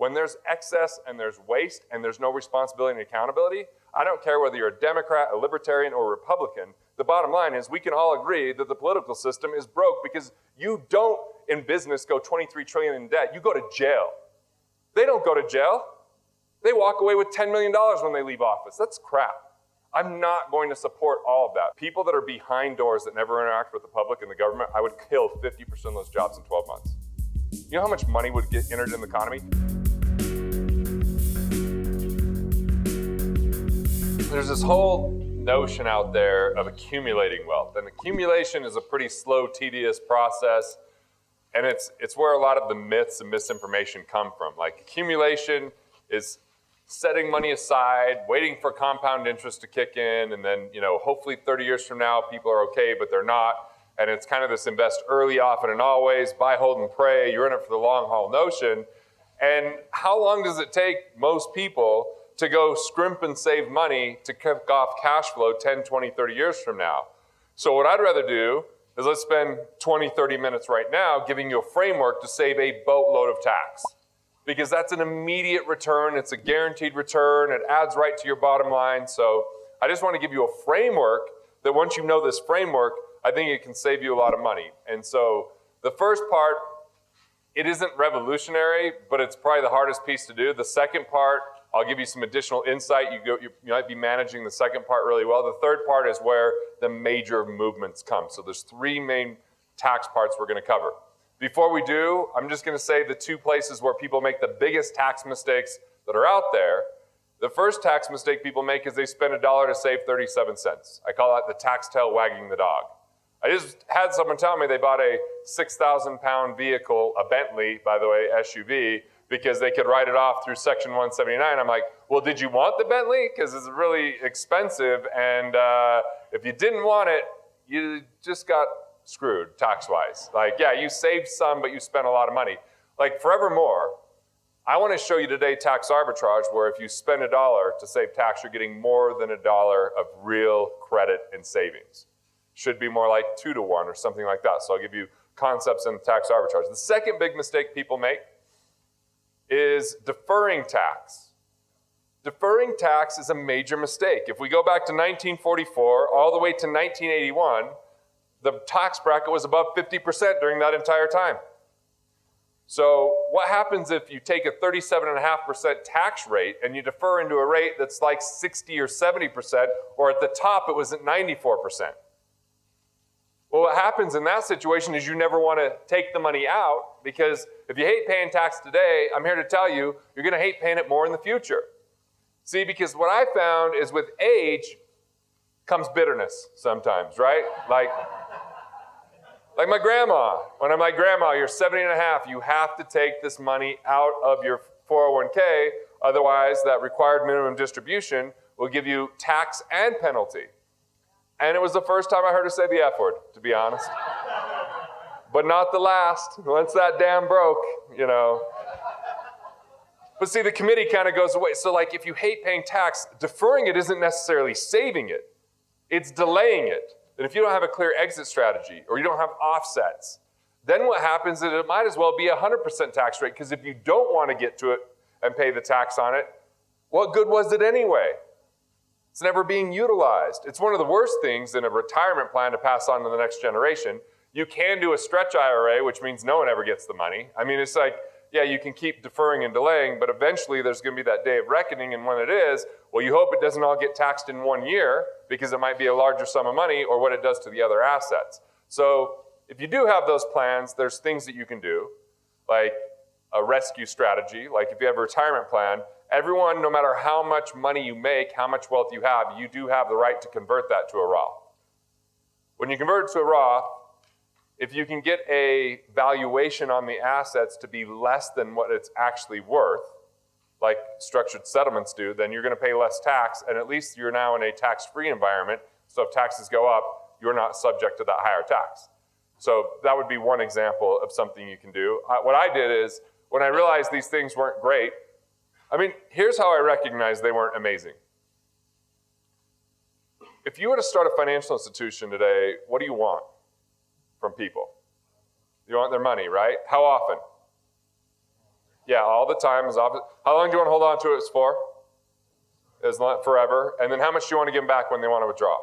when there's excess and there's waste and there's no responsibility and accountability, I don't care whether you're a Democrat, a Libertarian, or a Republican, the bottom line is we can all agree that the political system is broke because you don't, in business, go 23 trillion in debt. You go to jail. They don't go to jail. They walk away with $10 million when they leave office. That's crap. I'm not going to support all of that. People that are behind doors that never interact with the public and the government, I would kill 50% of those jobs in 12 months. You know how much money would get entered in the economy? There's this whole notion out there of accumulating wealth, and accumulation is a pretty slow, tedious process, and it's where a lot of the myths and misinformation come from. Like, accumulation is setting money aside, waiting for compound interest to kick in, and then, hopefully 30 years from now, people are okay, but they're not. And it's kind of this invest early, often, and always, buy, hold, and pray. You're in it for the long haul notion. And how long does it take most people to go scrimp and save money to kick off cash flow 10, 20, 30 years from now? So what I'd rather do is let's spend 20, 30 minutes right now giving you a framework to save a boatload of tax. Because that's an immediate return, it's a guaranteed return, it adds right to your bottom line. So I just want to give you a framework that once you know this framework, I think it can save you a lot of money. And so the first part, it isn't revolutionary, but it's probably the hardest piece to do. The second part, I'll give you some additional insight. You might be managing the second part really well. The third part is where the major movements come. So there's three main tax parts we're going to cover. Before we do, I'm just going to say the two places where people make the biggest tax mistakes that are out there. The first tax mistake people make is they spend $1 to save 37 cents. I call that the tax tail wagging the dog. I just had someone tell me they bought a 6,000-pound vehicle, a Bentley, by the way, SUV, because they could write it off through Section 179. I'm like, well, did you want the Bentley? Because it's really expensive, and if you didn't want it, you just got screwed tax-wise. Like, yeah, you saved some, but you spent a lot of money. Like, forevermore, I want to show you today tax arbitrage, where if you spend $1 to save tax, you're getting more than $1 of real credit and savings. Should be more like 2 to 1 or something like that. So I'll give you concepts in tax arbitrage. The second big mistake people make is deferring tax. Deferring tax is a major mistake. If we go back to 1944 all the way to 1981, the tax bracket was above 50% during that entire time. So what happens if you take a 37.5% tax rate and you defer into a rate that's like 60 or 70%, or at the top it was at 94%? Well, what happens in that situation is you never want to take the money out, because if you hate paying tax today, I'm here to tell you, you're going to hate paying it more in the future. See, because what I found is with age comes bitterness sometimes, right? Like my grandma. When I'm like, Grandma, you're 70 and a half, you have to take this money out of your 401k, otherwise that required minimum distribution will give you tax and penalty. And it was the first time I heard her say the F word, to be honest. But not the last. Once that dam broke, But see, the committee kind of goes away. So like, if you hate paying tax, deferring it isn't necessarily saving it. It's delaying it. And if you don't have a clear exit strategy, or you don't have offsets, then what happens is it might as well be 100% tax rate, because if you don't want to get to it and pay the tax on it, what good was it anyway? It's never being utilized. It's one of the worst things in a retirement plan to pass on to the next generation. You can do a stretch IRA, which means no one ever gets the money. I mean, it's like, yeah, you can keep deferring and delaying, but eventually there's going to be that day of reckoning, and when it is, well, you hope it doesn't all get taxed in 1 year, because it might be a larger sum of money, or what it does to the other assets. So if you do have those plans, there's things that you can do, like a rescue strategy. Like if you have a retirement plan, everyone, no matter how much money you make, how much wealth you do have the right to convert that to a Roth. When you convert it to a Roth, if you can get a valuation on the assets to be less than what it's actually worth, like structured settlements do, then you're going to pay less tax, and at least you're now in a tax-free environment. So if taxes go up, you're not subject to that higher tax. So that would be one example of something you can do. What I did is, when I realized these things weren't great, here's how I recognized they weren't amazing. If you were to start a financial institution today, what do you want from people? You want their money, right? How often? Yeah, all the time. How long do you want to hold on to it for? As long, forever. And then how much do you want to give them back when they want to withdraw?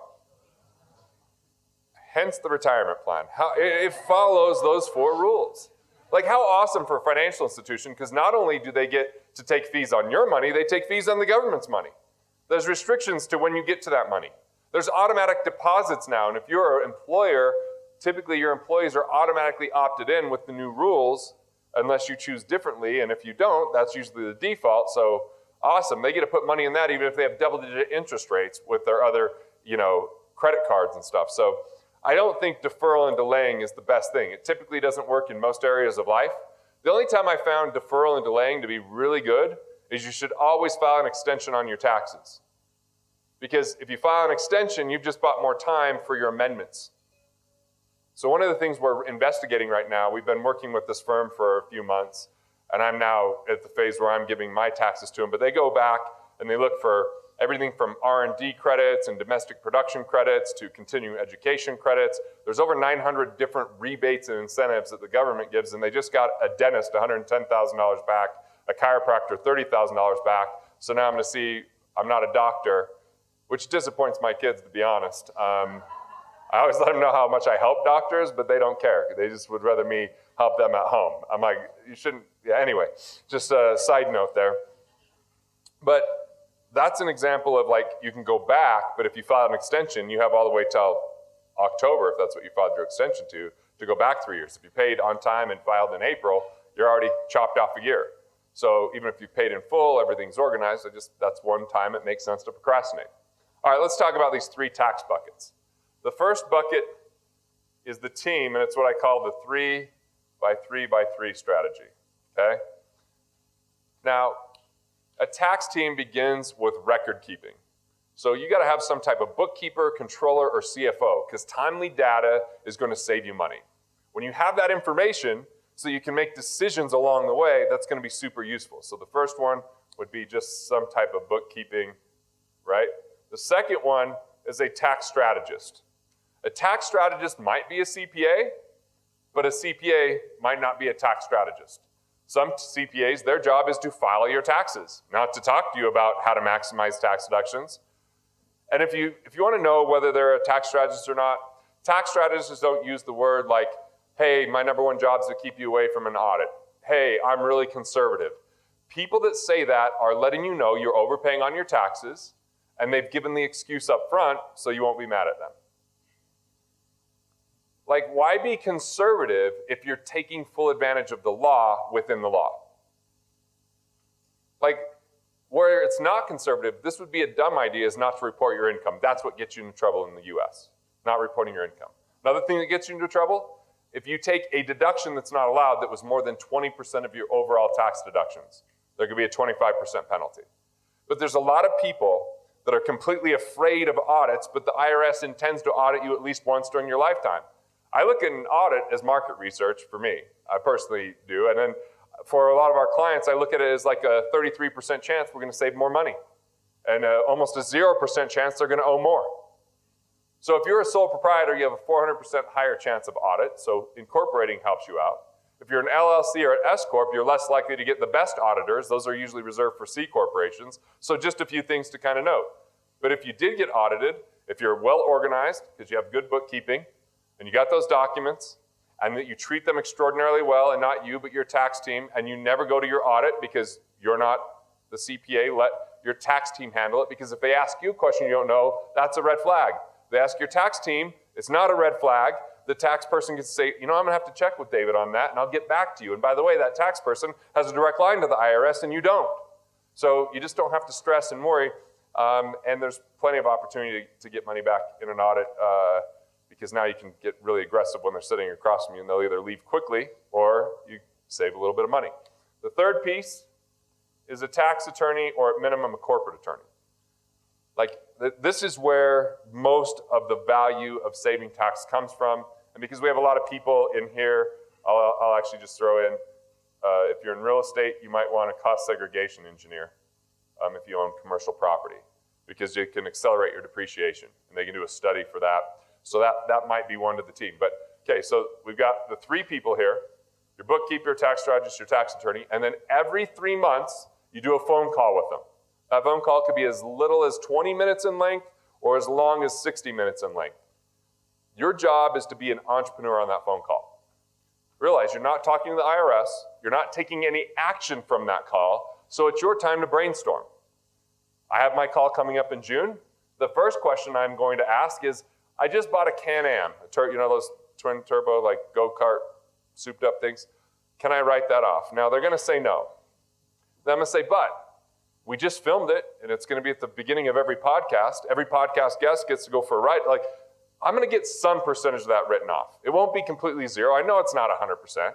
Hence the retirement plan. It follows those 4 rules. Like, how awesome for a financial institution, because not only do they get to take fees on your money, they take fees on the government's money. There's restrictions to when you get to that money. There's automatic deposits now, and if you're an employer, typically your employees are automatically opted in with the new rules, unless you choose differently, and if you don't, that's usually the default. So awesome, they get to put money in that even if they have double-digit interest rates with their other, credit cards and stuff. So I don't think deferral and delaying is the best thing. It typically doesn't work in most areas of life. The only time I found deferral and delaying to be really good is you should always file an extension on your taxes. Because if you file an extension, you've just bought more time for your amendments. So one of the things we're investigating right now, we've been working with this firm for a few months, and I'm now at the phase where I'm giving my taxes to them, but they go back and they look for everything from R&D credits and domestic production credits to continuing education credits. There's over 900 different rebates and incentives that the government gives, and they just got a dentist $110,000 back, a chiropractor $30,000 back. So now I'm going to see, I'm not a doctor, which disappoints my kids, to be honest. I always let them know how much I help doctors, but they don't care. They just would rather me help them at home. I'm like, you shouldn't, yeah, anyway, just a side note there. But that's an example of, like, you can go back, but if you file an extension, you have all the way till October, if that's what you filed your extension to go back 3 years. If you paid on time and filed in April, you're already chopped off a year. So even if you paid in full, everything's organized, that's one time it makes sense to procrastinate. All right, let's talk about these 3 tax buckets. The first bucket is the team, and it's what I call the 3 by 3 by 3 strategy, okay? Now, a tax team begins with record keeping. So you gotta have some type of bookkeeper, controller, or CFO, because timely data is gonna save you money. When you have that information, so you can make decisions along the way, that's gonna be super useful. So the first one would be just some type of bookkeeping, right? The second one is a tax strategist. A tax strategist might be a CPA, but a CPA might not be a tax strategist. Some CPAs, their job is to file your taxes, not to talk to you about how to maximize tax deductions. And if you want to know whether they're a tax strategist or not, tax strategists don't use the word like, hey, my number one job is to keep you away from an audit. Hey, I'm really conservative. People that say that are letting you know you're overpaying on your taxes, and they've given the excuse up front so you won't be mad at them. Like, why be conservative if you're taking full advantage of the law within the law? Like, where it's not conservative, this would be a dumb idea, is not to report your income. That's what gets you into trouble in the US, not reporting your income. Another thing that gets you into trouble, if you take a deduction that's not allowed that was more than 20% of your overall tax deductions, there could be a 25% penalty. But there's a lot of people that are completely afraid of audits, but the IRS intends to audit you at least once during your lifetime. I look at an audit as market research for me. I personally do. And then for a lot of our clients, I look at it as like a 33% chance we're going to save more money and almost a 0% chance they're going to owe more. So if you're a sole proprietor, you have a 400% higher chance of audit, so incorporating helps you out. If you're an LLC or an S Corp, you're less likely to get the best auditors. Those are usually reserved for C corporations. So just a few things to kind of note. But if you did get audited, if you're well organized, because you have good bookkeeping, and you got those documents, and that you treat them extraordinarily well, and not you, but your tax team, and you never go to your audit because you're not the CPA, let your tax team handle it, because if they ask you a question you don't know, that's a red flag. If they ask your tax team, it's not a red flag. The tax person gets to say, I'm gonna have to check with David on that, and I'll get back to you. And by the way, that tax person has a direct line to the IRS, and you don't. So you just don't have to stress and worry, and there's plenty of opportunity to get money back in an audit, because now you can get really aggressive when they're sitting across from you, and they'll either leave quickly or you save a little bit of money. The third piece is a tax attorney, or at minimum a corporate attorney. Like, this is where most of the value of saving tax comes from. And because we have a lot of people in here, I'll actually just throw in, if you're in real estate, you might want a cost segregation engineer if you own commercial property, because you can accelerate your depreciation, and they can do a study for that. So that might be one to the team. But okay, so we've got the 3 people here. your bookkeeper, your tax strategist, your tax attorney, and then every 3 months, you do a phone call with them. That phone call could be as little as 20 minutes in length or as long as 60 minutes in length. Your job is to be an entrepreneur on that phone call. Realize you're not talking to the IRS, you're not taking any action from that call, so it's your time to brainstorm. I have my call coming up in June. The first question I'm going to ask is, I just bought a Can-Am, those twin turbo, like go-kart, souped up things. Can I write that off? Now, they're going to say no. Then I'm going to say, but we just filmed it, and it's going to be at the beginning of every podcast. Every podcast guest gets to go for a ride. Like, I'm going to get some percentage of that written off. It won't be completely zero. I know it's not 100%,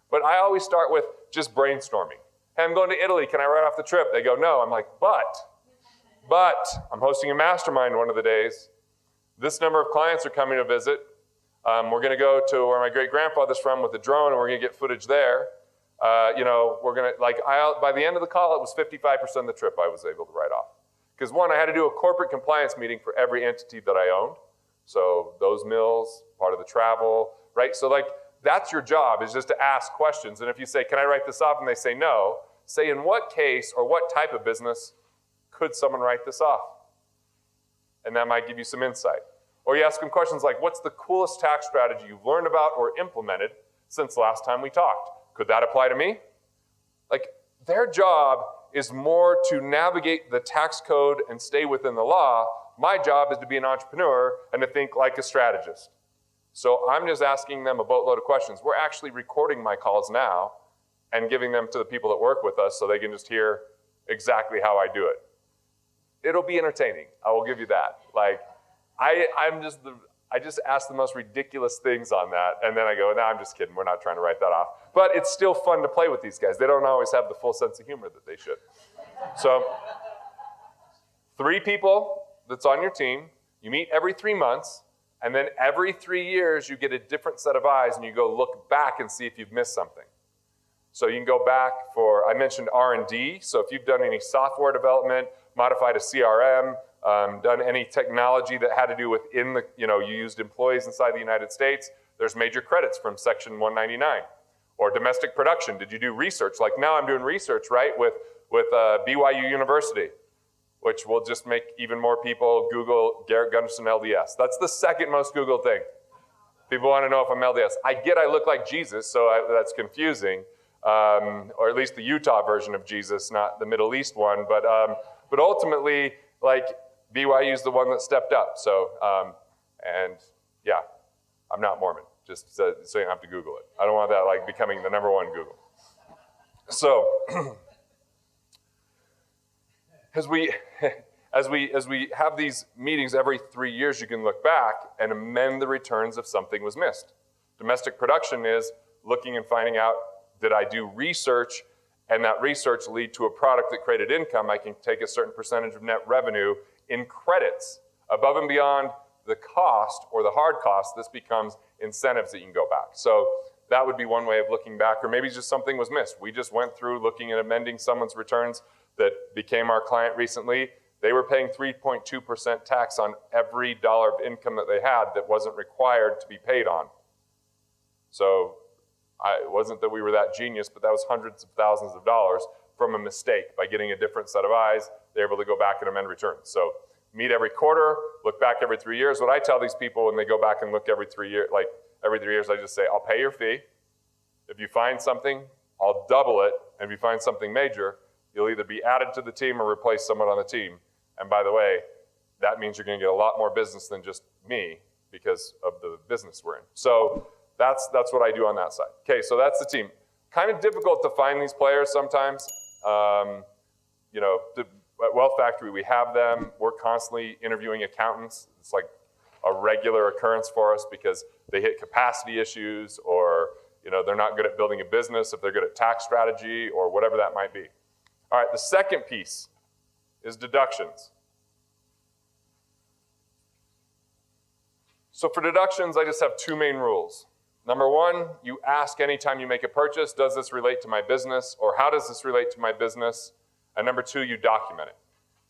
but I always start with just brainstorming. Hey, I'm going to Italy. Can I write off the trip? They go, no. I'm like, but I'm hosting a mastermind one of the days. This number of clients are coming to visit. We're going to go to where my great-grandfather's from with the drone, and we're going to get footage there. We're going to, by the end of the call, it was 55% of the trip I was able to write off. Because one, I had to do a corporate compliance meeting for every entity that I owned. So those mills, part of the travel, right? So that's your job, is just to ask questions. And if you say, can I write this off? And they say no, say in what case or what type of business could someone write this off? And that might give you some insight. Or you ask them questions like, what's the coolest tax strategy you've learned about or implemented since last time we talked? Could that apply to me? Their job is more to navigate the tax code and stay within the law. My job is to be an entrepreneur and to think like a strategist. So I'm just asking them a boatload of questions. We're actually recording my calls now and giving them to the people that work with us so they can just hear exactly how I do it. It'll be entertaining. I will give you that. I just ask the most ridiculous things on that, and then I go, no, I'm just kidding. We're not trying to write that off. But it's still fun to play with these guys. They don't always have the full sense of humor that they should. So 3 people that's on your team, you meet every 3 months, and then every 3 years you get a different set of eyes, and you go look back and see if you've missed something. So you can go back I mentioned R&D. So if you've done any software development, modified a CRM, done any technology that had to do with you used employees inside the United States, there's major credits from Section 199. Or domestic production, did you do research? Like now I'm doing research, right, with BYU University, which will just make even more people Google Garrett Gunderson LDS. That's the second most Googled thing. People want to know if I'm LDS. I look like Jesus, so that's confusing. Or at least the Utah version of Jesus, not the Middle East one. But ultimately, BYU is the one that stepped up. So, I'm not Mormon. Just so you don't have to Google it. I don't want that becoming the number one Google. So, as we have these meetings every 3 years, you can look back and amend the returns if something was missed. Domestic production is looking and finding out, did I do research and that research lead to a product that created income? I can take a certain percentage of net revenue in credits above and beyond the cost or the hard cost. This becomes incentives that you can go back. So that would be one way of looking back, or maybe just something was missed. We just went through looking at amending someone's returns that became our client recently. They were paying 3.2% tax on every dollar of income that they had that wasn't required to be paid on. So it wasn't that we were that genius, but that was hundreds of thousands of dollars from a mistake. By getting a different set of eyes, they're able to go back and amend returns. So meet every quarter, look back every 3 years. What I tell these people when they go back and look every 3 years, every 3 years, I just say, I'll pay your fee. If you find something, I'll double it. And if you find something major, you'll either be added to the team or replace someone on the team. And by the way, that means you're going to get a lot more business than just me because of the business we're in. So that's what I do on that side. Okay, so that's the team. Kind of difficult to find these players sometimes. At Wealth Factory, we have them. We're constantly interviewing accountants. It's like a regular occurrence for us because they hit capacity issues, or they're not good at building a business, if they're good at tax strategy or whatever that might be. All right, the second piece is deductions. So for deductions, I just have 2 main rules. Number 1, you ask anytime you make a purchase, does this relate to my business, or how does this relate to my business? And number 2, you document it.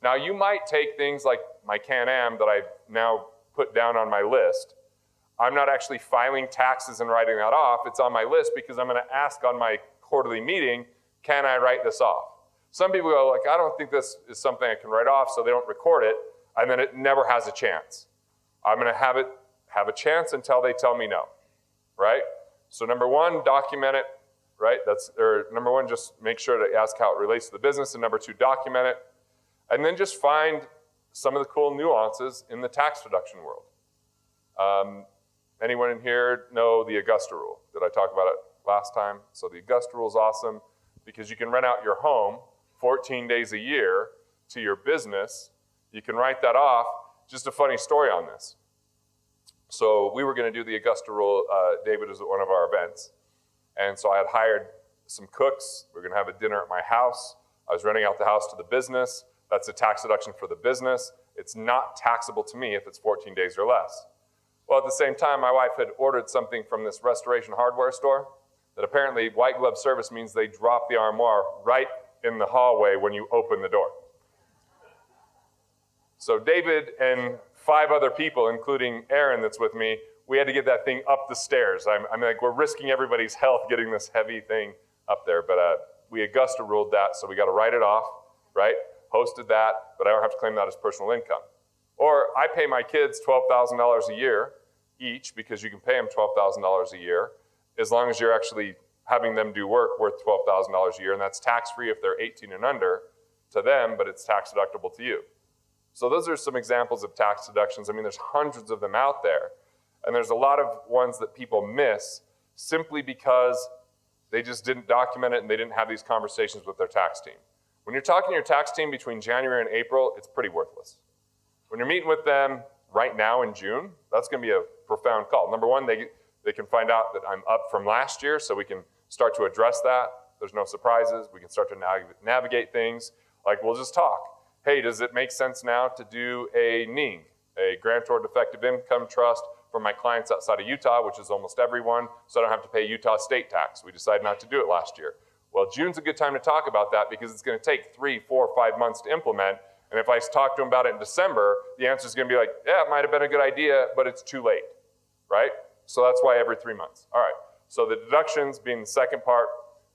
Now, you might take things like my Can-Am that I've now put down on my list. I'm not actually filing taxes and writing that off. It's on my list because I'm going to ask on my quarterly meeting, can I write this off? Some people go like, I don't think this is something I can write off, so they don't record it, and then it never has a chance. I'm going to have it have a chance until they tell me no, right? So number one, document it, right? Number one, just make sure to ask how it relates to the business, and number two, document it, and then just find some of the cool nuances in the tax deduction world. Anyone in here know the Augusta rule? Did I talk about it last time? So the Augusta rule is awesome because you can rent out your home 14 days a year to your business. You can write that off. Just a funny story on this. So we were going to do the Augusta rule. David is at one of our events. And so I had hired some cooks. We were going to have a dinner at my house. I was renting out the house to the business. That's a tax deduction for the business. It's not taxable to me if it's 14 days or less. Well, at the same time, my wife had ordered something from this restoration hardware store that apparently white glove service means they drop the armoire right in the hallway when you open the door. So David and 5 other people, including Aaron that's with me, we had to get that thing up the stairs. I'm like, we're risking everybody's health getting this heavy thing up there. But we Augusta ruled that, so we got to write it off, right? Hosted that, but I don't have to claim that as personal income. Or I pay my kids $12,000 a year each because you can pay them $12,000 a year as long as you're actually having them do work worth $12,000 a year, and that's tax-free if they're 18 and under to them, but it's tax deductible to you. So those are some examples of tax deductions. I mean, there's hundreds of them out there, and there's a lot of ones that people miss simply because they just didn't document it and they didn't have these conversations with their tax team. When you're talking to your tax team between January and April, it's pretty worthless. When you're meeting with them right now in June, that's going to be a profound call. Number one, they can find out that I'm up from last year, so we can start to address that. There's no surprises. We can start to navigate things. Like, we'll just talk. Hey, does it make sense now to do a NING, a grantor defective income trust for my clients outside of Utah, which is almost everyone, so I don't have to pay Utah state tax? We decided not to do it last year. Well, June's a good time to talk about that because it's going to take 3, 4, 5 months to implement. And if I talk to them about it in December, the answer is going to be like, yeah, it might have been a good idea, but it's too late, right? So that's why every 3 months. All right, so the deductions being the second part.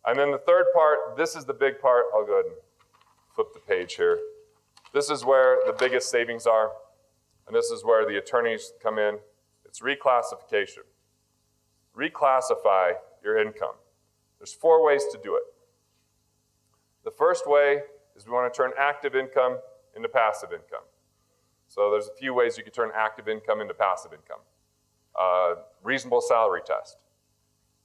And then the third part, this is the big part. I'll go ahead and flip the page here. This is where the biggest savings are, and this is where the attorneys come in. It's reclassification. Reclassify your income. There's 4 ways to do it. The first way is we want to turn active income into passive income. So there's a few ways you can turn active income into passive income. Reasonable salary test.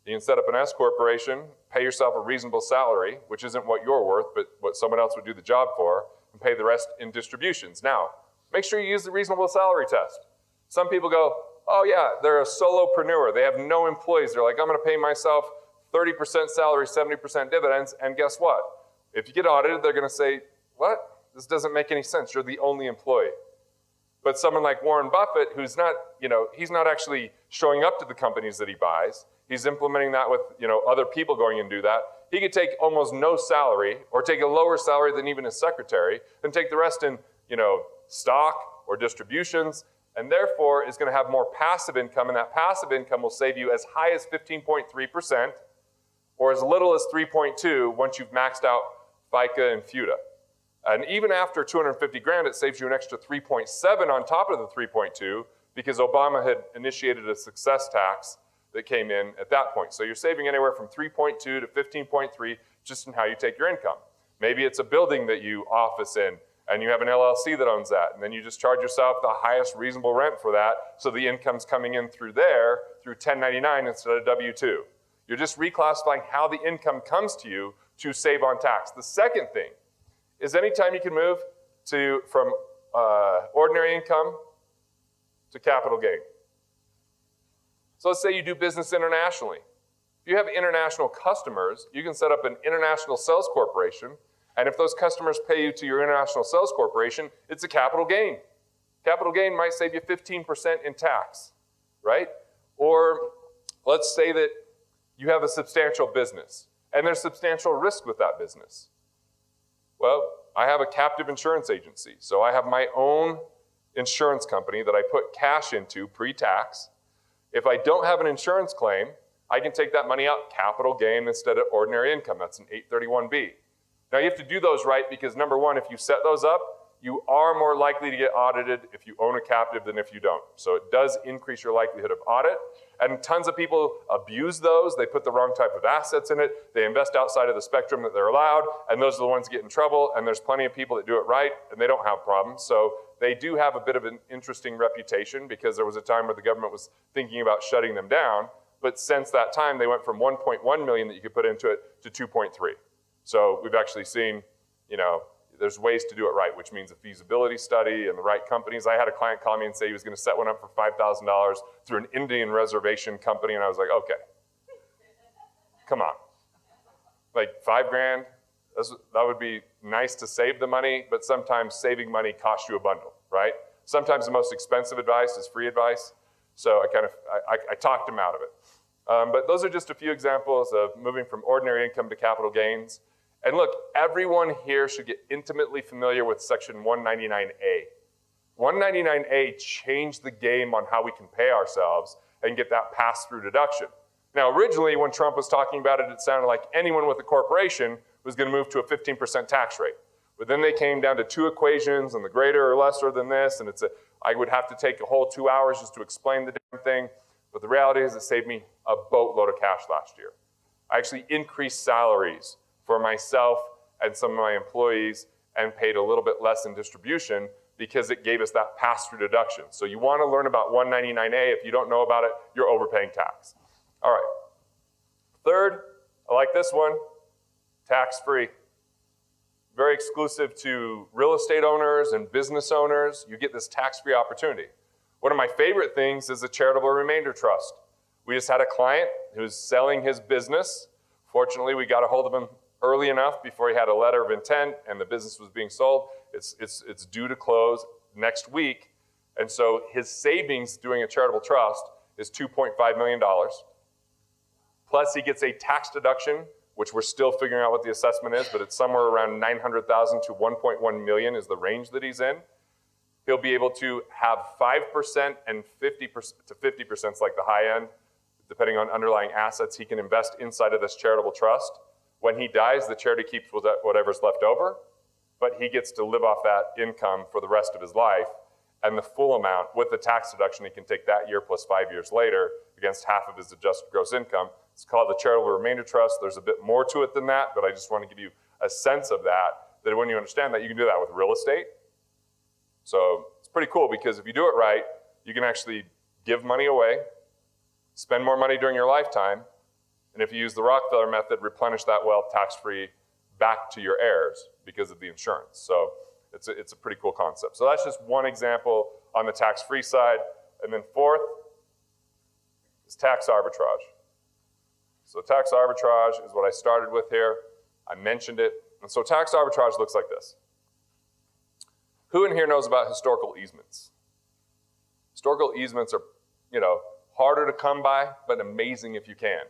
You can set up an S corporation, pay yourself a reasonable salary, which isn't what you're worth, but what someone else would do the job for, and pay the rest in distributions. Now, make sure you use the reasonable salary test. Some people go, oh yeah, they're a solopreneur. They have no employees. They're like, I'm going to pay myself 30% salary, 70% dividends, and guess what? If you get audited, they're going to say, what? This doesn't make any sense. You're the only employee. But someone like Warren Buffett, who's not, he's not actually showing up to the companies that he buys. He's implementing that with, other people going and do that. He could take almost no salary or take a lower salary than even his secretary and take the rest in, stock or distributions, and therefore is going to have more passive income, and that passive income will save you as high as 15.3% or as little as 3.2 once you've maxed out FICA and FUTA. And even after 250 grand, it saves you an extra 3.7 on top of the 3.2 because Obama had initiated a success tax that came in at that point. So you're saving anywhere from 3.2 to 15.3 just in how you take your income. Maybe it's a building that you office in and you have an LLC that owns that, and then you just charge yourself the highest reasonable rent for that so the income's coming in through there through 1099 instead of W-2. You're just reclassifying how the income comes to you to save on tax. The second thing is anytime you can move from ordinary income to capital gain. So let's say you do business internationally. If you have international customers, you can set up an international sales corporation, and if those customers pay you to your international sales corporation, it's a capital gain. Capital gain might save you 15% in tax, right? Or let's say that you have a substantial business, and there's substantial risk with that business. Well, I have a captive insurance agency, so I have my own insurance company that I put cash into pre-tax. If I don't have an insurance claim, I can take that money out capital gain instead of ordinary income. That's an 831B. Now you have to do those right because number one, if you set those up, you are more likely to get audited if you own a captive than if you don't. So it does increase your likelihood of audit. And tons of people abuse those. They put the wrong type of assets in it. They invest outside of the spectrum that they're allowed, and those are the ones that get in trouble. And there's plenty of people that do it right, and they don't have problems. So they do have a bit of an interesting reputation because there was a time where the government was thinking about shutting them down. But since that time, they went from 1.1 million that you could put into it to 2.3. So we've actually seen, there's ways to do it right, which means a feasibility study and the right companies. I had a client call me and say he was going to set one up for $5,000 through an Indian reservation company, and I was like, okay, come on. Like $5,000, that would be nice to save the money, but sometimes saving money costs you a bundle, right? Sometimes the most expensive advice is free advice, so I talked him out of it. But those are just a few examples of moving from ordinary income to capital gains. And look, everyone here should get intimately familiar with Section 199A. 199A changed the game on how we can pay ourselves and get that pass-through deduction. Now, originally, when Trump was talking about it, it sounded like anyone with a corporation was going to move to a 15% tax rate. But then they came down to two equations, and the greater or lesser than this, and I would have to take a whole 2 hours just to explain the damn thing. But the reality is it saved me a boatload of cash last year. I actually increased salaries for myself and some of my employees and paid a little bit less in distribution because it gave us that pass-through deduction. So you want to learn about 199A. If you don't know about it, you're overpaying tax. All right. Third, I like this one, tax-free. Very exclusive to real estate owners and business owners. You get this tax-free opportunity. One of my favorite things is a charitable remainder trust. We just had a client who's selling his business. Fortunately, we got a hold of him early enough before he had a letter of intent and the business was being sold. It's due to close next week. And so his savings doing a charitable trust is $2.5 million. Plus he gets a tax deduction, which we're still figuring out what the assessment is, but it's somewhere around $900,000 to $1.1 million is the range that he's in. He'll be able to have 5% and 50% to 50% is like the high end, depending on underlying assets he can invest inside of this charitable trust. When he dies, the charity keeps whatever's left over, but he gets to live off that income for the rest of his life, and the full amount with the tax deduction he can take that year plus 5 years later against half of his adjusted gross income. It's called the charitable remainder trust. There's a bit more to it than that, but I just want to give you a sense of that when you understand that, you can do that with real estate. So it's pretty cool because if you do it right, you can actually give money away, spend more money during your lifetime, and if you use the Rockefeller method, replenish that wealth tax-free back to your heirs because of the insurance. So it's a pretty cool concept. So that's just one example on the tax-free side. And then fourth is tax arbitrage. So tax arbitrage is what I started with here. I mentioned it. And so tax arbitrage looks like this. Who in here knows about historical easements? Historical easements are, harder to come by, but amazing if you can.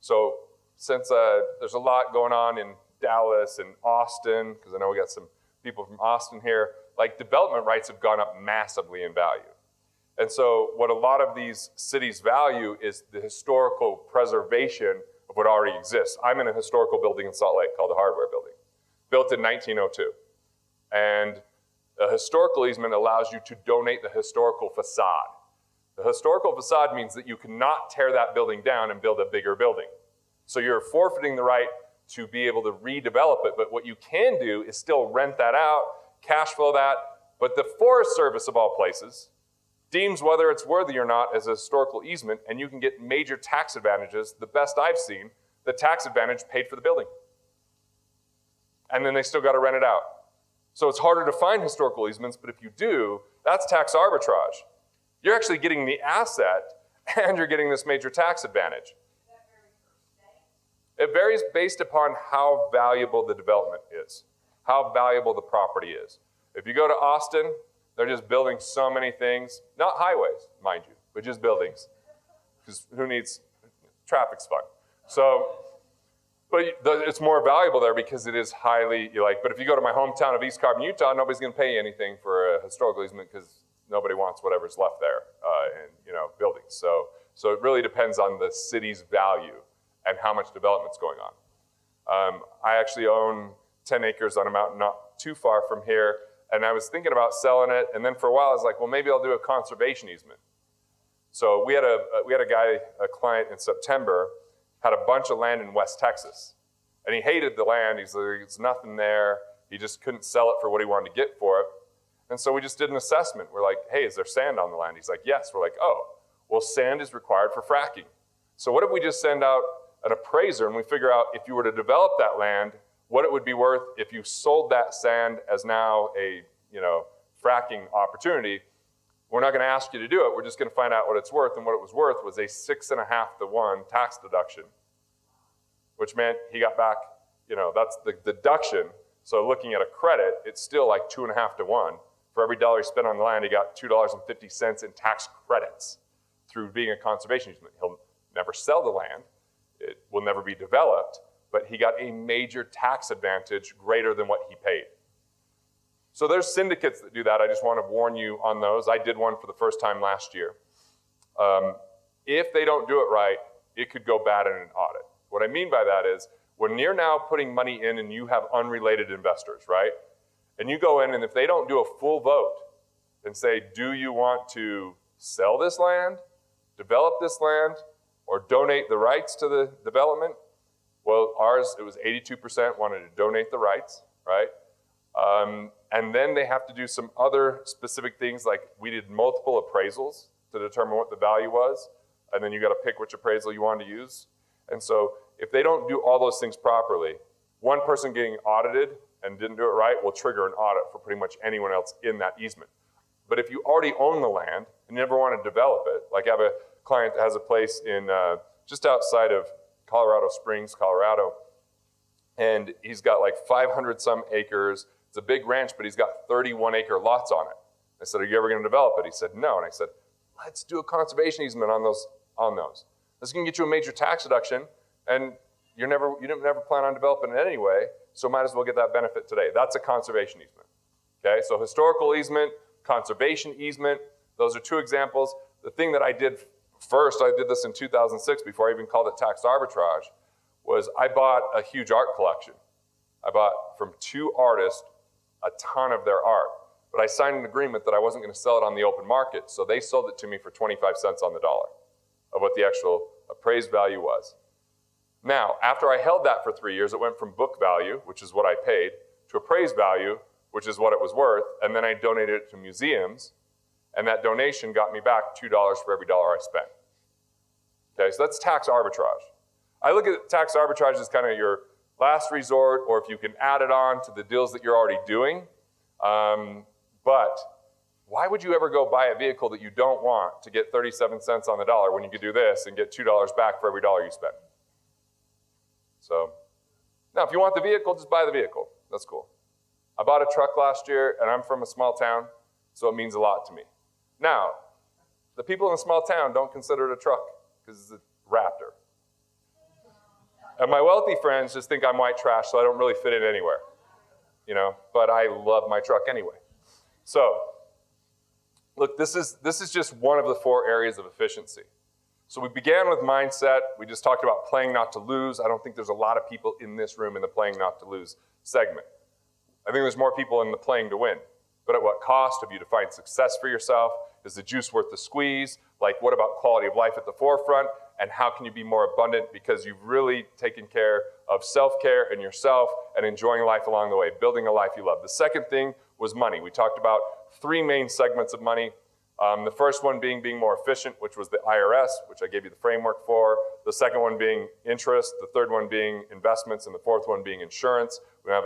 So since there's a lot going on in Dallas and Austin, because I know we got some people from Austin here, like development rights have gone up massively in value. And so what a lot of these cities value is the historical preservation of what already exists. I'm in a historical building in Salt Lake called the Hardware Building, built in 1902. And a historical easement allows you to donate the historical facade. The historical facade means that you cannot tear that building down and build a bigger building. So you're forfeiting the right to be able to redevelop it, but what you can do is still rent that out, cash flow that, but the Forest Service of all places deems whether it's worthy or not as a historical easement, and you can get major tax advantages. The best I've seen, the tax advantage paid for the building. And then they still got to rent it out. So it's harder to find historical easements, but if you do, that's tax arbitrage. You're actually getting the asset, and you're getting this major tax advantage. It varies based upon how valuable the development is, how valuable the property is. If you go to Austin, they're just building so many things, not highways, mind you, but just buildings, because who needs, traffic's fun. So, but it's more valuable there because it is highly, but if you go to my hometown of East Carbon, Utah, nobody's gonna pay you anything for a historical easement because nobody wants whatever's left there and buildings. So it really depends on the city's value and how much development's going on. I actually own 10 acres on a mountain not too far from here, and I was thinking about selling it, and then for a while I was like, well, maybe I'll do a conservation easement. So we had a client in September, had a bunch of land in West Texas, and he hated the land. He's like, there's nothing there. He just couldn't sell it for what he wanted to get for it. And so we just did an assessment. We're like, hey, is there sand on the land? He's like, yes. We're like, oh, well, sand is required for fracking. So what if we just send out an appraiser and we figure out if you were to develop that land, what it would be worth if you sold that sand as now a fracking opportunity. We're not going to ask you to do it. We're just going to find out what it's worth. And what it was worth was a 6.5 to 1 tax deduction, which meant he got back, that's the deduction. So looking at a credit, it's still like 2.5 to 1. For every dollar he spent on the land, he got $2.50 in tax credits through being a conservation easement. He'll never sell the land. It will never be developed, but he got a major tax advantage greater than what he paid. So there's syndicates that do that. I just want to warn you on those. I did one for the first time last year. If they don't do it right, it could go bad in an audit. What I mean by that is when you're now putting money in and you have unrelated investors, right? And you go in and if they don't do a full vote and say, do you want to sell this land, develop this land, or donate the rights to the development? Well, ours, it was 82% wanted to donate the rights, right? And then they have to do some other specific things, like we did multiple appraisals to determine what the value was, and then you got to pick which appraisal you want to use. And so if they don't do all those things properly, one person getting audited and didn't do it right will trigger an audit for pretty much anyone else in that easement. But if you already own the land and you never want to develop it, like I have a client that has a place in just outside of Colorado Springs, Colorado, and he's got like 500 some acres. It's a big ranch, but he's got 31 acre lots on it. I said, are you ever going to develop it? He said, no. And I said, let's do a conservation easement on those. This is going to get you a major tax deduction, and you didn't never plan on developing it anyway, so might as well get that benefit today. That's a conservation easement. Okay, so historical easement, conservation easement, those are two examples. The thing that I did first, I did this in 2006 before I even called it tax arbitrage, was I bought a huge art collection. I bought from two artists a ton of their art, but I signed an agreement that I wasn't going to sell it on the open market, so they sold it to me for 25 cents on the dollar of what the actual appraised value was. Now, after I held that for 3 years, it went from book value, which is what I paid, to appraised value, which is what it was worth, and then I donated it to museums, and that donation got me back $2 for every dollar I spent. Okay, so that's tax arbitrage. I look at tax arbitrage as kind of your last resort, or if you can add it on to the deals that you're already doing. But why would you ever go buy a vehicle that you don't want to get 37 cents on the dollar when you could do this and get $2 back for every dollar you spend? So, now if you want the vehicle, just buy the vehicle. That's cool. I bought a truck last year, and I'm from a small town, so it means a lot to me. Now, the people in a small town don't consider it a truck because it's a Raptor. And my wealthy friends just think I'm white trash, so I don't really fit in anywhere, but I love my truck anyway. So, look, this is just one of the 4 areas of efficiency. So we began with mindset. We just talked about playing not to lose. I don't think there's a lot of people in this room in the playing not to lose segment. I think there's more people in the playing to win. But at what cost? Have you defined success for yourself? Is the juice worth the squeeze? Like, what about quality of life at the forefront? And how can you be more abundant because you've really taken care of self-care and yourself and enjoying life along the way, building a life you love. The second thing was money. We talked about 3 main segments of money. The first one being more efficient, which was the IRS, which I gave you the framework for. The second one being interest. The third one being investments. And the fourth one being insurance. We have,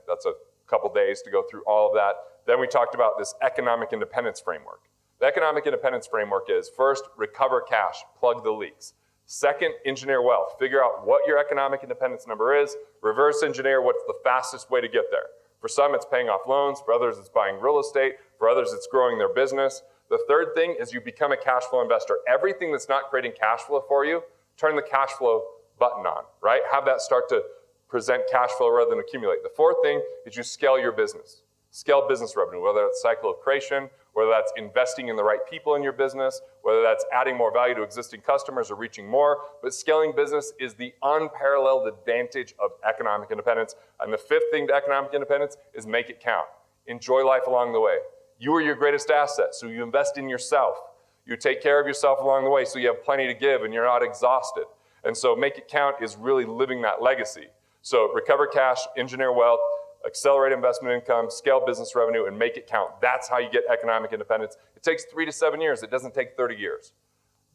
that's a couple days to go through all of that. Then we talked about this economic independence framework. The economic independence framework is, first, recover cash, plug the leaks. Second, engineer wealth. Figure out what your economic independence number is. Reverse engineer what's the fastest way to get there. For some, it's paying off loans. For others, it's buying real estate. For others, it's growing their business. The third thing is you become a cash flow investor. Everything that's not creating cash flow for you, turn the cash flow button on, right? Have that start to present cash flow rather than accumulate. The fourth thing is you scale your business. Scale business revenue, whether that's cycle of creation, whether that's investing in the right people in your business, whether that's adding more value to existing customers or reaching more. But scaling business is the unparalleled advantage of economic independence. And the fifth thing to economic independence is make it count. Enjoy life along the way. You are your greatest asset, so you invest in yourself. You take care of yourself along the way so you have plenty to give and you're not exhausted. And so make it count is really living that legacy. So recover cash, engineer wealth, accelerate investment income, scale business revenue, and make it count. That's how you get economic independence. It takes 3 to 7 years. It doesn't take 30 years.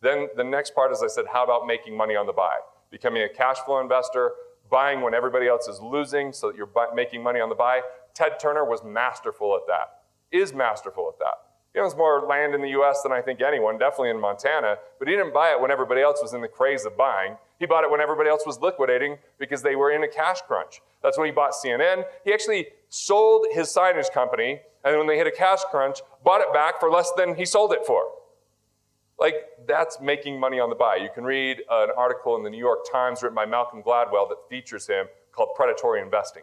Then the next part, as I said, how about making money on the buy? Becoming a cash flow investor, buying when everybody else is losing so that you're making money on the buy. Ted Turner was masterful at that, is masterful at that. He owns more land in the US than I think anyone, definitely in Montana, but he didn't buy it when everybody else was in the craze of buying. He bought it when everybody else was liquidating because they were in a cash crunch. That's when he bought CNN. He actually sold his signage company, and when they hit a cash crunch, bought it back for less than he sold it for. Like, that's making money on the buy. You can read an article in the New York Times written by Malcolm Gladwell that features him called Predatory Investing.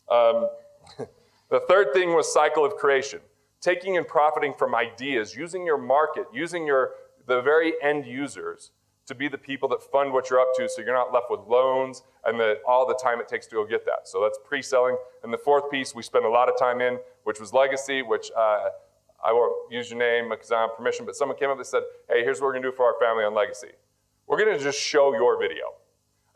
The third thing was cycle of creation. Taking and profiting from ideas, using your market, using the very end users to be the people that fund what you're up to so you're not left with loans and all the time it takes to go get that. So that's pre-selling. And the fourth piece we spent a lot of time in, which was legacy, which I won't use your name because I have permission, but someone came up and said, hey, here's what we're gonna do for our family on legacy. We're gonna just show your video.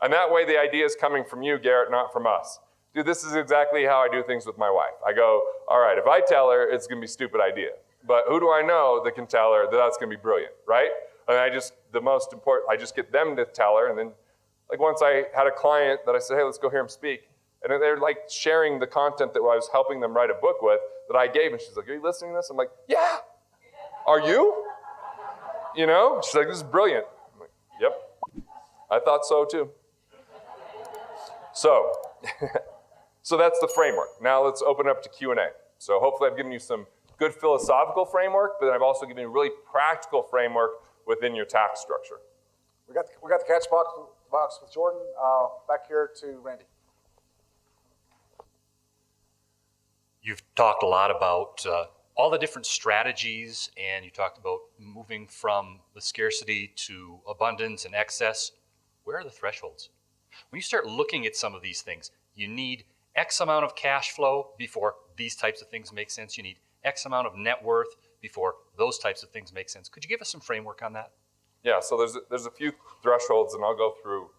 And that way the idea is coming from you, Garrett, not from us. Dude, this is exactly how I do things with my wife. I go, all right, if I tell her, it's gonna be a stupid idea. But who do I know that can tell her that that's gonna be brilliant, right? And I just get them to tell her. And then, like once I had a client that I said, hey, let's go hear him speak. And they're like sharing the content that I was helping them write a book with that I gave. And she's like, are you listening to this? I'm like, yeah. Are you? You know? She's like, this is brilliant. I'm like, yep. I thought so too. So that's the framework. Now let's open it up to Q&A. So hopefully I've given you some good philosophical framework, but then I've also given you a really practical framework within your tax structure. We got the catch box with Jordan. Back here to Randy. You've talked a lot about all the different strategies, and you talked about moving from the scarcity to abundance and excess. Where are the thresholds? When you start looking at some of these things, you need X amount of cash flow before these types of things make sense. You need X amount of net worth before those types of things make sense. Could you give us some framework on that? Yeah, so there's a few thresholds, and I'll go through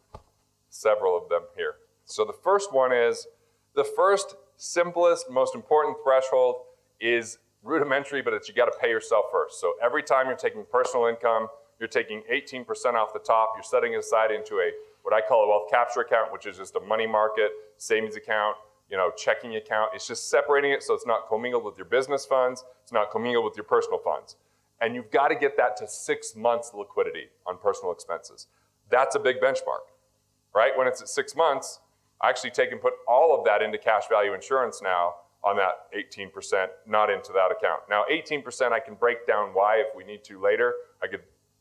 several of them here. So the first one is, the first simplest, most important threshold is rudimentary, but it's you gotta pay yourself first. So every time you're taking personal income, you're taking 18% off the top, you're setting it aside into what I call a wealth capture account, which is just a money market, savings account, checking account. It's just separating it so it's not commingled with your business funds, it's not commingled with your personal funds. And you've got to get that to 6 months liquidity on personal expenses. That's a big benchmark, right? When it's at 6 months, I actually take and put all of that into cash value insurance now on that 18%, not into that account. Now 18% I can break down why if we need to later.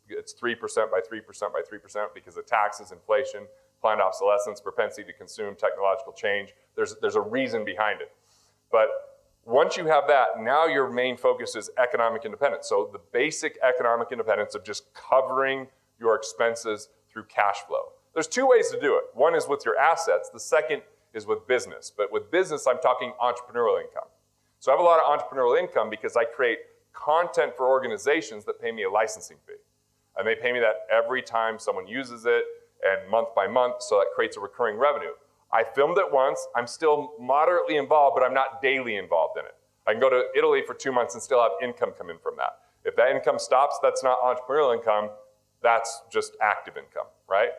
It's 3% by 3% by 3% because of taxes, inflation, planned obsolescence, propensity to consume, technological change. There's a reason behind it. But once you have that, now your main focus is economic independence. So the basic economic independence of just covering your expenses through cash flow. There's 2 ways to do it. One is with your assets. The second is with business. But with business, I'm talking entrepreneurial income. So I have a lot of entrepreneurial income because I create content for organizations that pay me a licensing fee. And they pay me that every time someone uses it and month by month, so that creates a recurring revenue. I filmed it once, I'm still moderately involved, but I'm not daily involved in it. I can go to Italy for 2 months and still have income come in from that. If that income stops, that's not entrepreneurial income, that's just active income, right?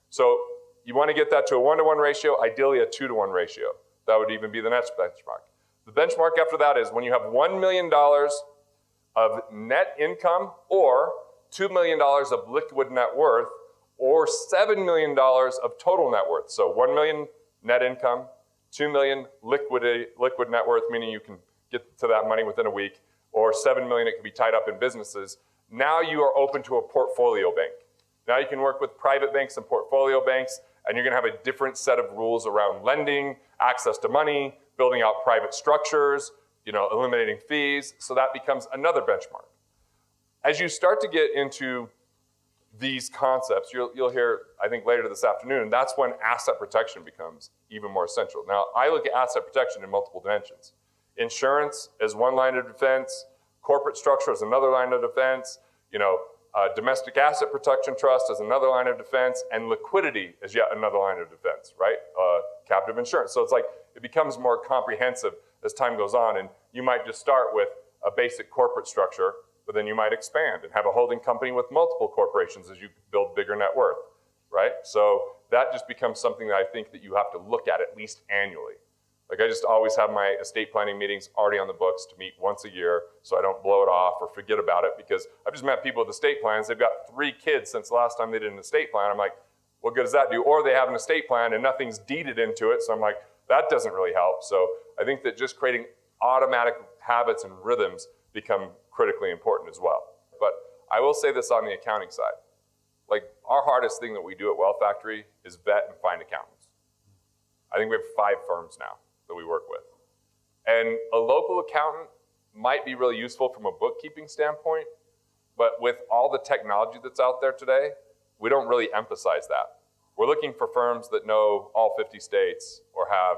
So you want to get that to a 1-to-1 ratio, ideally a 2-to-1 ratio. That would even be the next benchmark. The benchmark after that is when you have $1 million of net income or $2 million of liquid net worth or $7 million of total net worth. So 1 million net income, 2 million liquid net worth, meaning you can get to that money within a week, or 7 million, it can be tied up in businesses. Now you are open to a portfolio bank. Now you can work with private banks and portfolio banks, and you're gonna have a different set of rules around lending, access to money, building out private structures. eliminating fees. So that becomes another benchmark. As you start to get into these concepts, you'll hear, I think later this afternoon, that's when asset protection becomes even more essential. Now, I look at asset protection in multiple dimensions. Insurance as one line of defense, corporate structure as another line of defense, domestic asset protection trust as another line of defense, and liquidity as yet another line of defense, right? Captive insurance. So it's like it becomes more comprehensive as time goes on, and you might just start with a basic corporate structure, but then you might expand and have a holding company with multiple corporations as you build bigger net worth, right? So that just becomes something that I think that you have to look at least annually. Like I just always have my estate planning meetings already on the books to meet once a year so I don't blow it off or forget about it, because I've just met people with estate plans, they've got 3 kids since the last time they did an estate plan. I'm like, what good does that do? Or they have an estate plan and nothing's deeded into it, so I'm like, that doesn't really help. So I think that just creating automatic habits and rhythms become critically important as well. But I will say this on the accounting side. Like our hardest thing that we do at Wealth Factory is vet and find accountants. I think we have 5 firms now that we work with. And a local accountant might be really useful from a bookkeeping standpoint, but with all the technology that's out there today, we don't really emphasize that. We're looking for firms that know all 50 states or have,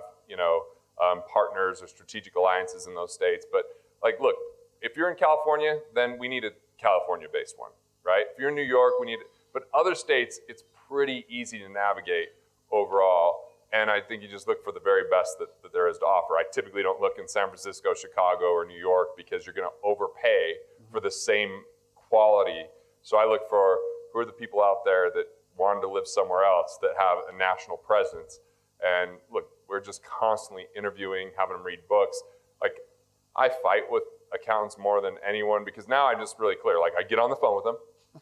partners or strategic alliances in those states. But like, look, if you're in California, then we need a California-based one, right? If you're in New York, we need it. But other states, it's pretty easy to navigate overall. And I think you just look for the very best that there is to offer. I typically don't look in San Francisco, Chicago, or New York because you're going to overpay for the same quality. So I look for who are the people out there that wanted to live somewhere else that have a national presence. And look, we're just constantly interviewing, having them read books. Like I fight with accountants more than anyone because now I'm just really clear. Like I get on the phone with them.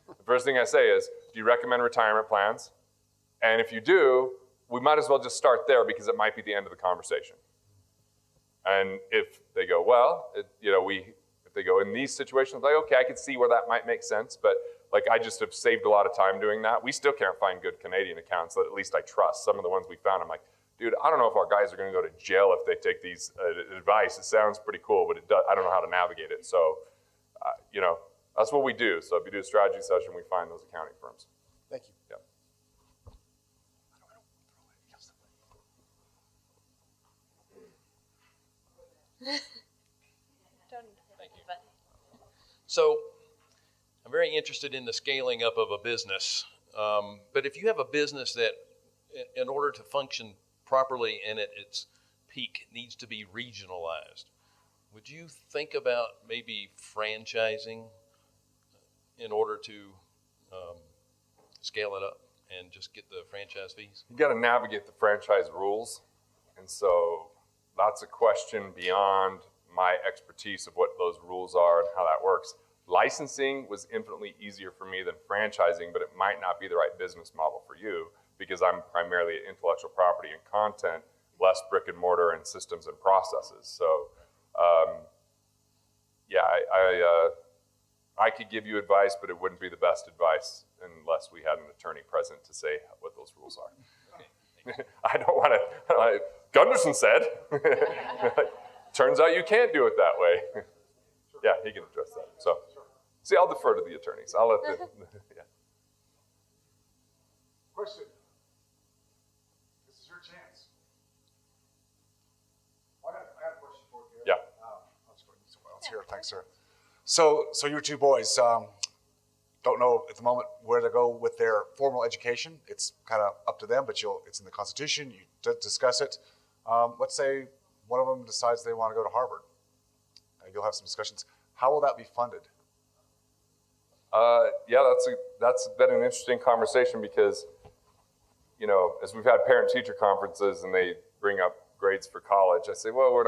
The first thing I say is, do you recommend retirement plans? And if you do, we might as well just start there because it might be the end of the conversation. And if they go, well, if they go in these situations, like, okay, I could see where that might make sense, but like I just have saved a lot of time doing that. We still can't find good Canadian accountants that at least I trust. Some of the ones we found, I'm like, dude, I don't know if our guys are going to go to jail if they take these advice. It sounds pretty cool, but I don't know how to navigate it. So, that's what we do. So if you do a strategy session, we find those accounting firms. Thank you. Yeah. So I'm very interested in the scaling up of a business. But if you have a business that, in order to function properly and at its peak, needs to be regionalized, would you think about maybe franchising in order to scale it up and just get the franchise fees? You got to navigate the franchise rules. And so that's a question beyond my expertise of what those rules are and how that works. Licensing was infinitely easier for me than franchising, but it might not be the right business model for you because I'm primarily at intellectual property and content, less brick and mortar and systems and processes. So, I could give you advice, but it wouldn't be the best advice unless we had an attorney present to say what those rules are. Okay. I don't want to, Gunderson said. Turns out you can't do it that way. Yeah, he can address that. So, see, I'll defer to the attorneys. I'll let the, yeah. Question. This is your chance. I got a question for you. Yeah. I'll just go to someone else here. Thanks, sir. So your 2 boys don't know at the moment where to go with their formal education. It's kind of up to them, but it's in the Constitution. You discuss it. Let's say one of them decides they want to go to Harvard. You'll have some discussions. How will that be funded? That's been an interesting conversation because, as we've had parent-teacher conferences and they bring up grades for college, I say, well,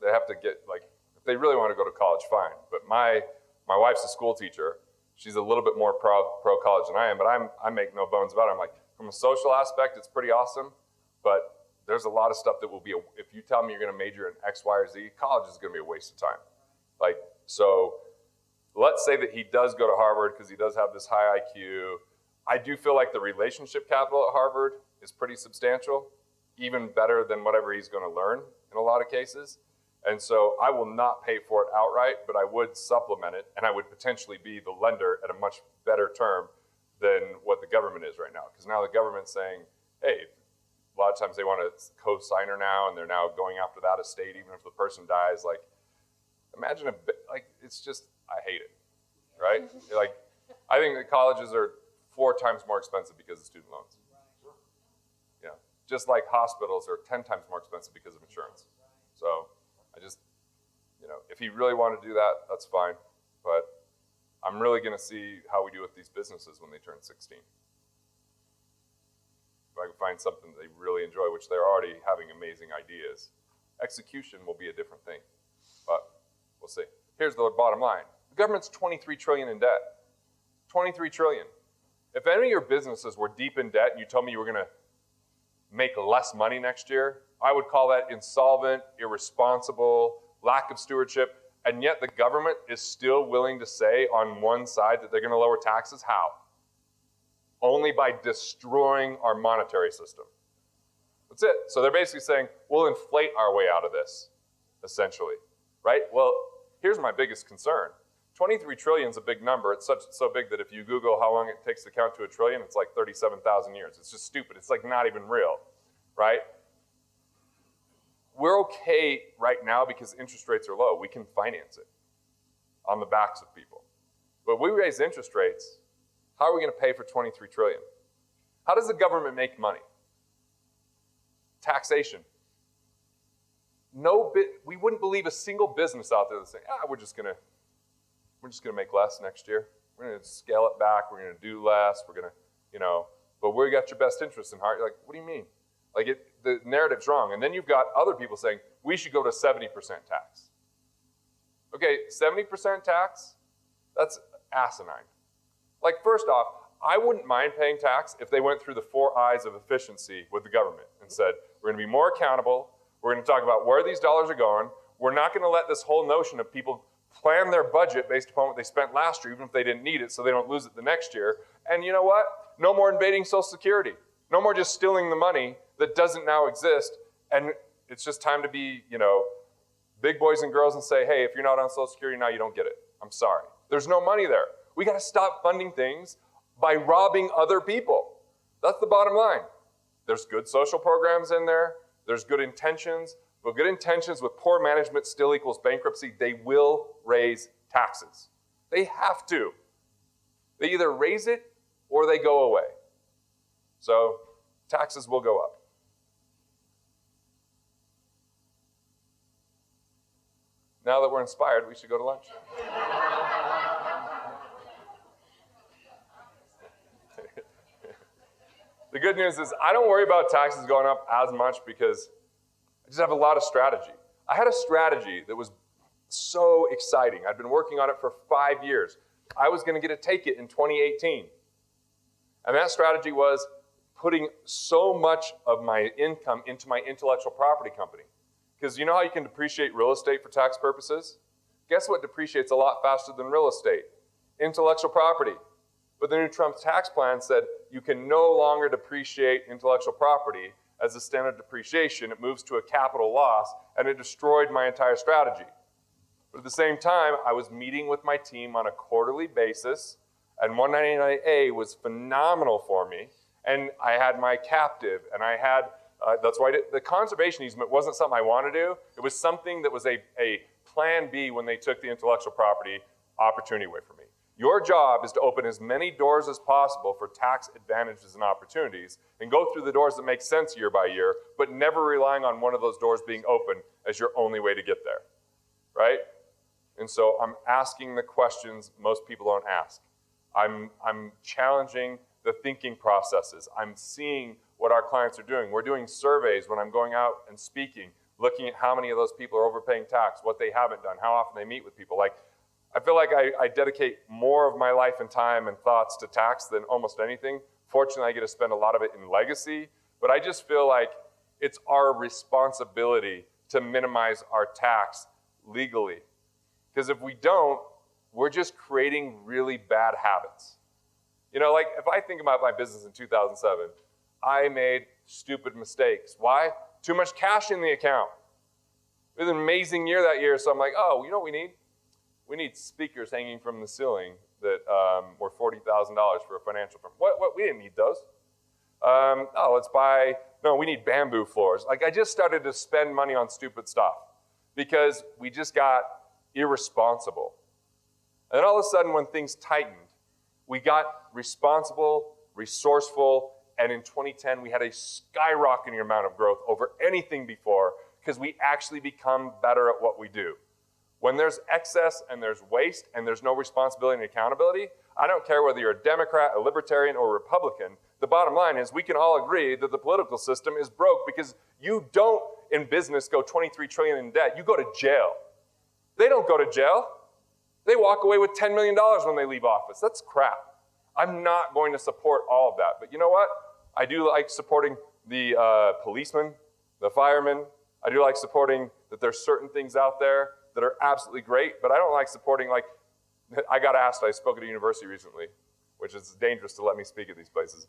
they have to get, if they really want to go to college, fine. But my wife's a school teacher. She's a little bit more pro-college than I am, but I make no bones about it. I'm like, from a social aspect, it's pretty awesome, but there's a lot of stuff that will be, if you tell me you're going to major in X, Y, or Z, college is going to be a waste of time. So let's say that he does go to Harvard because he does have this high IQ. I do feel like the relationship capital at Harvard is pretty substantial, even better than whatever he's going to learn in a lot of cases. And so I will not pay for it outright, but I would supplement it, and I would potentially be the lender at a much better term than what the government is right now. Because now the government's saying, hey, a lot of times they want a co-signer now, and they're now going after that estate, even if the person dies. Like, imagine it's just, I hate it, right? Like, I think that colleges are 4 times more expensive because of student loans. Yeah, just like hospitals are 10 times more expensive because of insurance. So I just, if you really want to do that, that's fine. But I'm really going to see how we do with these businesses when they turn 16. If I can find something they really enjoy, which they're already having amazing ideas. Execution will be a different thing, but we'll see. Here's the bottom line. The government's $23 trillion in debt. $23 trillion. If any of your businesses were deep in debt and you told me you were going to make less money next year, I would call that insolvent, irresponsible, lack of stewardship, and yet the government is still willing to say on one side that they're going to lower taxes. How? Only by destroying our monetary system. That's it. So they're basically saying, we'll inflate our way out of this, essentially, right? Well, here's my biggest concern. 23 trillion is a big number. It's so big that if you Google how long it takes to count to a trillion, it's like 37,000 years. It's just stupid. It's like not even real, right? We're okay right now because interest rates are low. We can finance it on the backs of people. But if we raise interest rates, how are we going to pay for 23 trillion? How does the government make money? Taxation. We wouldn't believe a single business out there that's saying, we're just going to make less next year. We're going to scale it back. We're going to do less. We're going to, but we got your best interest in heart. You're like, what do you mean? Like the narrative's wrong. And then you've got other people saying, we should go to 70% tax. Okay, 70% tax? That's asinine. Like, first off, I wouldn't mind paying tax if they went through the 4 eyes of efficiency with the government and said, we're going to be more accountable. We're going to talk about where these dollars are going. We're not going to let this whole notion of people plan their budget based upon what they spent last year, even if they didn't need it, so they don't lose it the next year. And you know what? No more invading Social Security. No more just stealing the money that doesn't now exist. And it's just time to be, big boys and girls and say, hey, if you're not on Social Security now, you don't get it. I'm sorry. There's no money there. We got to stop funding things by robbing other people. That's the bottom line. There's good social programs in there. There's good intentions. But good intentions with poor management still equals bankruptcy. They will raise taxes. They have to. They either raise it or they go away. So taxes will go up. Now that we're inspired, we should go to lunch. The good news is I don't worry about taxes going up as much because I just have a lot of strategy. I had a strategy that was so exciting. I'd been working on it for 5 years. I was going to get to take it in 2018. And that strategy was putting so much of my income into my intellectual property company. Because you know how you can depreciate real estate for tax purposes? Guess what depreciates a lot faster than real estate? Intellectual property. But the new Trump tax plan said you can no longer depreciate intellectual property as a standard depreciation. It moves to a capital loss, and it destroyed my entire strategy. But at the same time, I was meeting with my team on a quarterly basis, and 199A was phenomenal for me. And I had my captive, and I had, that's why the conservation easement wasn't something I wanted to do. It was something that was a plan B when they took the intellectual property opportunity away from me. Your job is to open as many doors as possible for tax advantages and opportunities and go through the doors that make sense year by year, but never relying on one of those doors being open as your only way to get there, right? And so I'm asking the questions most people don't ask. I'm challenging the thinking processes. I'm seeing what our clients are doing. We're doing surveys when I'm going out and speaking, looking at how many of those people are overpaying tax, what they haven't done, how often they meet with people. Like, I feel like I dedicate more of my life and time and thoughts to tax than almost anything. Fortunately, I get to spend a lot of it in legacy, but I just feel like it's our responsibility to minimize our tax legally. Because if we don't, we're just creating really bad habits. Like if I think about my business in 2007, I made stupid mistakes. Why? Too much cash in the account. We had an amazing year that year, so I'm like, oh, you know what we need? We need speakers hanging from the ceiling that were $40,000 for a financial firm. What? We didn't need those. We need bamboo floors. Like, I just started to spend money on stupid stuff because we just got irresponsible. And then all of a sudden, when things tightened, we got responsible, resourceful, and in 2010, we had a skyrocketing amount of growth over anything before because we actually become better at what we do. When there's excess and there's waste and there's no responsibility and accountability, I don't care whether you're a Democrat, a Libertarian, or a Republican, the bottom line is we can all agree that the political system is broke because you don't, in business, go $23 trillion in debt. You go to jail. They don't go to jail. They walk away with $10 million when they leave office. That's crap. I'm not going to support all of that. But you know what? I do like supporting the policemen, the firemen. I do like supporting that there's certain things out there that are absolutely great, but I don't like supporting, like, I got asked, I spoke at a university recently, which is dangerous to let me speak at these places.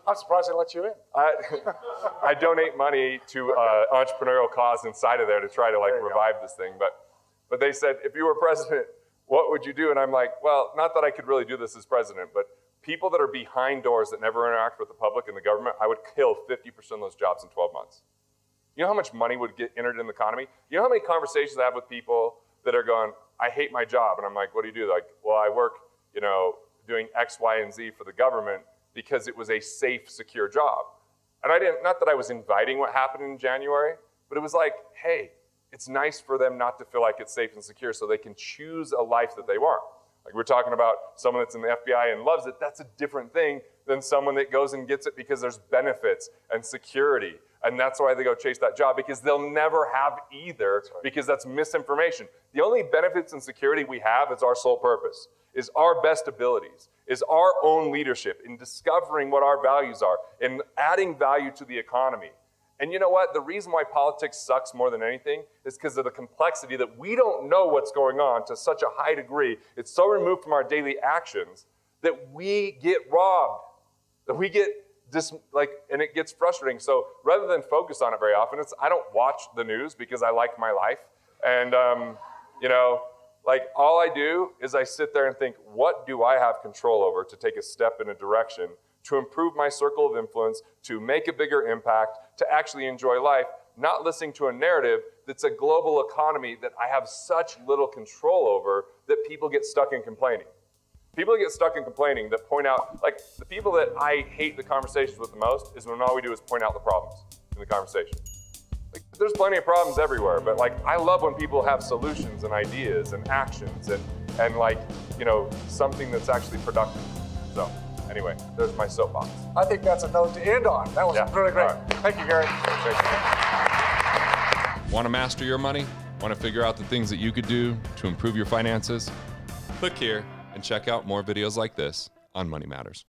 I'm surprised they let you in. I donate money to entrepreneurial cause inside of there to try to revive this thing. But they said, if you were president, what would you do? And I'm like, well, not that I could really do this as president, but people that are behind doors that never interact with the public and the government, I would kill 50% of those jobs in 12 months. You know how much money would get entered in the economy? You know how many conversations I have with people that are going, I hate my job. And I'm like, what do you do? They're like, well, I work, doing X, Y, and Z for the government because it was a safe, secure job. And not that I was inviting what happened in January, but it was like, hey, it's nice for them not to feel like it's safe and secure so they can choose a life that they want. Like we're talking about someone that's in the FBI and loves it, that's a different thing than someone that goes and gets it because there's benefits and security. And that's why they go chase that job, because they'll never have either, because that's misinformation. The only benefits and security we have is our sole purpose, is our best abilities, is our own leadership in discovering what our values are, in adding value to the economy. And you know what? The reason why politics sucks more than anything is because of the complexity that we don't know what's going on to such a high degree. It's so removed from our daily actions that we get robbed, that we get and it gets frustrating. So rather than focus on it very often, I don't watch the news because I like my life. And, all I do is I sit there and think, what do I have control over to take a step in a direction to improve my circle of influence, to make a bigger impact, to actually enjoy life, not listening to a narrative that's a global economy that I have such little control over that people get stuck in complaining. People that get stuck in complaining that point out, like the people that I hate the conversations with the most is when all we do is point out the problems in the conversation. Like, there's plenty of problems everywhere, but I love when people have solutions and ideas and actions and something that's actually productive. So anyway, there's my soapbox. I think that's a note to end on. That was really great. Right. Thank you, Garrett. Want to master your money? Want to figure out the things that you could do to improve your finances? Click here and check out more videos like this on Money Matters.